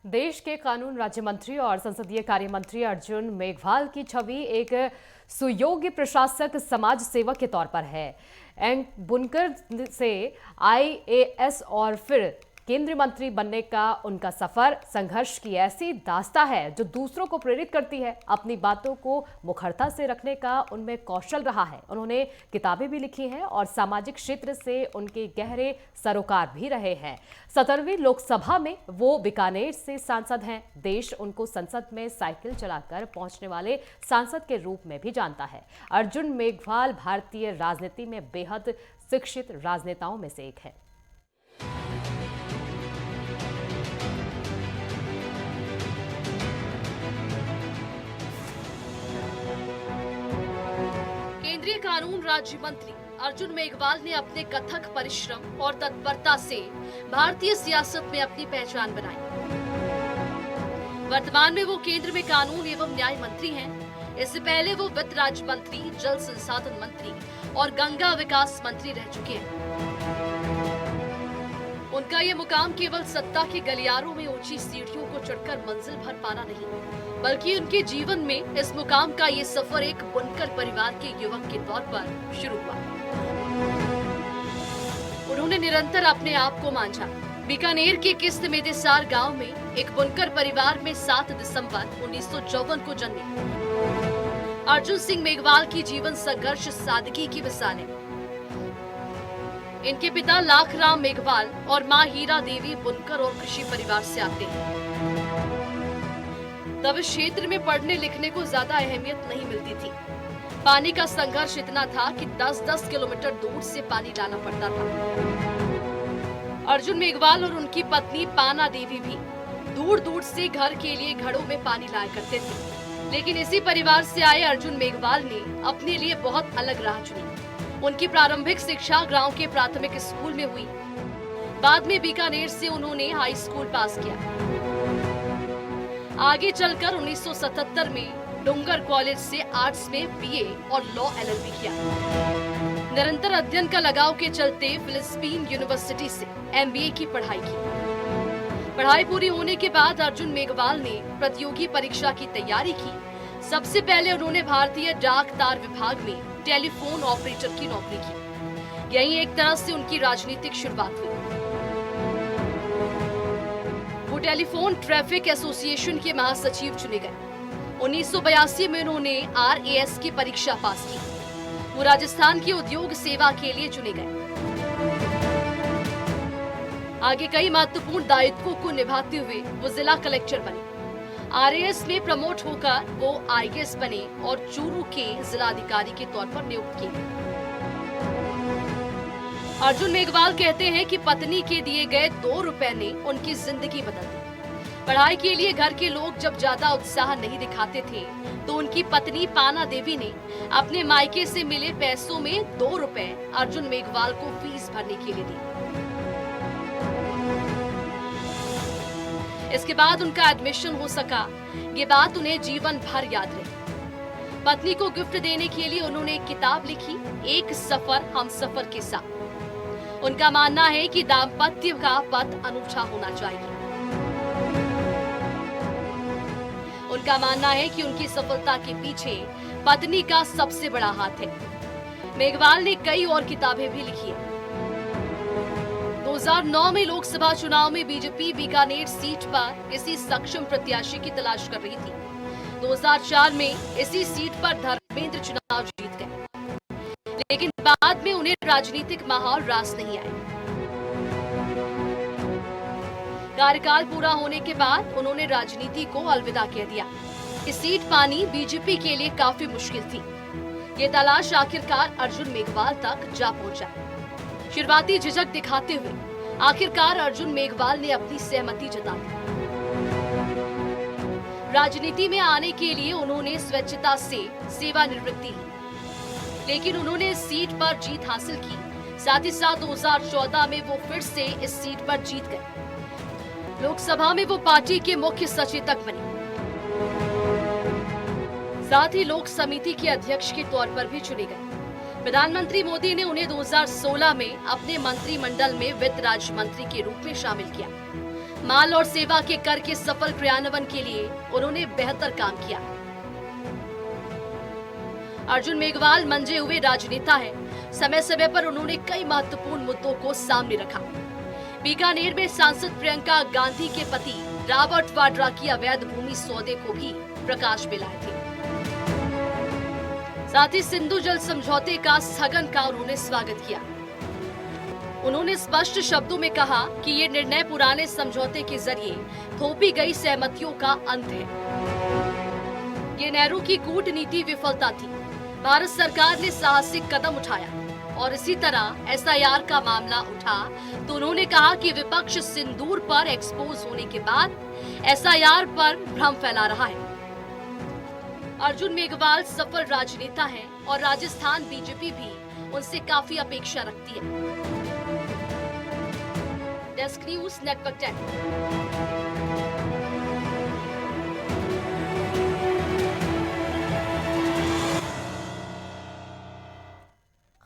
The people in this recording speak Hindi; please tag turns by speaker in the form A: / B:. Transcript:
A: देश के कानून राज्य मंत्री और संसदीय कार्य मंत्री अर्जुन मेघवाल की छवि एक सुयोग्य प्रशासक समाज सेवक के तौर पर है। बुनकर से आईएएस और फिर केंद्रीय मंत्री बनने का उनका सफर संघर्ष की ऐसी दास्तां है जो दूसरों को प्रेरित करती है। अपनी बातों को मुखरता से रखने का उनमें कौशल रहा है। उन्होंने किताबें भी लिखी हैं और सामाजिक क्षेत्र से उनके गहरे सरोकार भी रहे हैं। 17वीं लोकसभा में वो बीकानेर से सांसद हैं। देश उनको संसद में साइकिल चलाकर पहुंचने वाले सांसद के रूप में भी जानता है। अर्जुन मेघवाल भारतीय राजनीति में बेहद शिक्षित राजनेताओं में से एक है।
B: केंद्रीय कानून राज्य मंत्री अर्जुन मेघवाल ने अपने कथक परिश्रम और तत्परता से भारतीय सियासत में अपनी पहचान बनाई। वर्तमान में वो केंद्र में कानून एवं न्याय मंत्री हैं। इससे पहले वो वित्त राज्य मंत्री, जल संसाधन मंत्री और गंगा विकास मंत्री रह चुके हैं। उनका ये मुकाम केवल सत्ता के गलियारों में ऊंची सीढ़ियों को चढ़कर मंजिल भर पाना नहीं, बल्कि उनके जीवन में इस मुकाम का ये सफर एक बुनकर परिवार के युवक के तौर पर शुरू हुआ। उन्होंने निरंतर अपने आप को मांझा। बीकानेर के किस्त मेदेसार गांव में एक बुनकर परिवार में 7 दिसंबर 1954 को जन्मे अर्जुन सिंह मेघवाल की जीवन संघर्ष सादगी की मिसाल है। इनके पिता लाखराम मेघवाल और मां हीरा देवी बुनकर और कृषि परिवार से आते हैं। तब इस क्षेत्र में पढ़ने लिखने को ज्यादा अहमियत नहीं मिलती थी। पानी का संघर्ष इतना था कि 10-10 किलोमीटर दूर से पानी लाना पड़ता था। अर्जुन मेघवाल और उनकी पत्नी पाना देवी भी दूर दूर से घर के लिए घड़ों में पानी लाया करते थे। लेकिन इसी परिवार से आए अर्जुन मेघवाल ने अपने लिए बहुत अलग राह चुनी। उनकी प्रारंभिक शिक्षा गांव के प्राथमिक स्कूल में हुई। बाद में बीकानेर से उन्होंने हाई स्कूल पास किया। आगे चलकर 1977 में डुंगर कॉलेज से आर्ट्स में बीए और लॉ एलएलबी किया। निरंतर अध्ययन का लगाव के चलते फिलिस्पीन यूनिवर्सिटी से एमबीए की पढ़ाई की। पढ़ाई पूरी होने के बाद अर्जुन मेघवाल ने प्रतियोगी परीक्षा की तैयारी की। सबसे पहले उन्होंने भारतीय डाक तार विभाग में टेलीफोन ऑपरेटर की नौकरी की। यही एक तरह से उनकी राजनीतिक शुरुआत हुई। वो टेलीफोन ट्रैफिक एसोसिएशन के महासचिव चुने गए। 1982 में उन्होंने आरएएस की परीक्षा पास की। वो राजस्थान की उद्योग सेवा के लिए चुने गए। आगे कई महत्वपूर्ण दायित्वों को निभाते हुए वो जिला कलेक्टर बने। आरएएस में प्रमोट होकर वो आईएएस बने और चूरू के जिलाधिकारी के तौर पर नियुक्त किए गए। अर्जुन मेघवाल कहते हैं कि पत्नी के दिए गए 2 रुपए ने उनकी जिंदगी बदल दी। पढ़ाई के लिए घर के लोग जब ज्यादा उत्साह नहीं दिखाते थे तो उनकी पत्नी पाना देवी ने अपने मायके से मिले पैसों में 2 रुपए अर्जुन मेघवाल को फीस भरने के लिए दी। इसके बाद उनका एडमिशन हो सका। ये बात उन्हें जीवन भर याद रही। पत्नी को गिफ्ट देने के लिए उन्होंने एक किताब लिखी, एक सफर हम सफर के साथ। उनका मानना है कि दाम्पत्य का पथ अनूठा होना चाहिए। उनका मानना है कि उनकी सफलता के पीछे पत्नी का सबसे बड़ा हाथ है। मेघवाल ने कई और किताबें भी लिखी हैं। 2009 में लोकसभा चुनाव में बीजेपी बीकानेर सीट पर इसी सक्षम प्रत्याशी की तलाश कर रही थी। 2004 में इसी सीट पर धर्मेंद्र चुनाव जीत गए, लेकिन बाद में उन्हें राजनीतिक माहौल रास नहीं आया। कार्यकाल पूरा होने के बाद उन्होंने राजनीति को अलविदा कह दिया। ये सीट पानी बीजेपी के लिए काफी मुश्किल थी। ये तलाश आखिरकार अर्जुन मेघवाल तक जा पहुंचा। शुरुआती झिझक दिखाते हुए आखिरकार अर्जुन मेघवाल ने अपनी सहमति जता दी। राजनीति में आने के लिए उन्होंने स्वेच्छता से सेवानिवृत्ति ली, लेकिन उन्होंने इस सीट पर जीत हासिल की। साथ ही साथ 2014 में वो फिर से इस सीट पर जीत गए। लोकसभा में वो पार्टी के मुख्य सचेतक बने। साथ ही लोक समिति के अध्यक्ष के तौर पर भी चुने गए। प्रधानमंत्री मोदी ने उन्हें 2016 में अपने मंत्रिमंडल में वित्त राज्य मंत्री के रूप में शामिल किया। माल और सेवा के कर के सफल क्रियान्वयन के लिए उन्होंने बेहतर काम किया। अर्जुन मेघवाल मंजे हुए राजनेता हैं। समय समय पर उन्होंने कई महत्वपूर्ण मुद्दों को सामने रखा। बीकानेर में सांसद प्रियंका गांधी के पति रॉबर्ट वाड्रा की अवैध भूमि सौदे को भी प्रकाश में लाए थे। साथ ही सिंधु जल समझौते का स्थगन का उन्होंने स्वागत किया। उन्होंने स्पष्ट शब्दों में कहा कि ये निर्णय पुराने समझौते के जरिए थोपी गई सहमतियों का अंत है। ये नेहरू की कूटनीति विफलता थी। भारत सरकार ने साहसिक कदम उठाया और इसी तरह एसआईआर का मामला उठा तो उन्होंने कहा कि विपक्ष सिंदूर पर एक्सपोज होने के बाद एसआईआर पर भ्रम फैला रहा है। अर्जुन मेघवाल सफल राजनेता हैं और राजस्थान बीजेपी भी उनसे काफी अपेक्षा रखती है। Desk news network 10।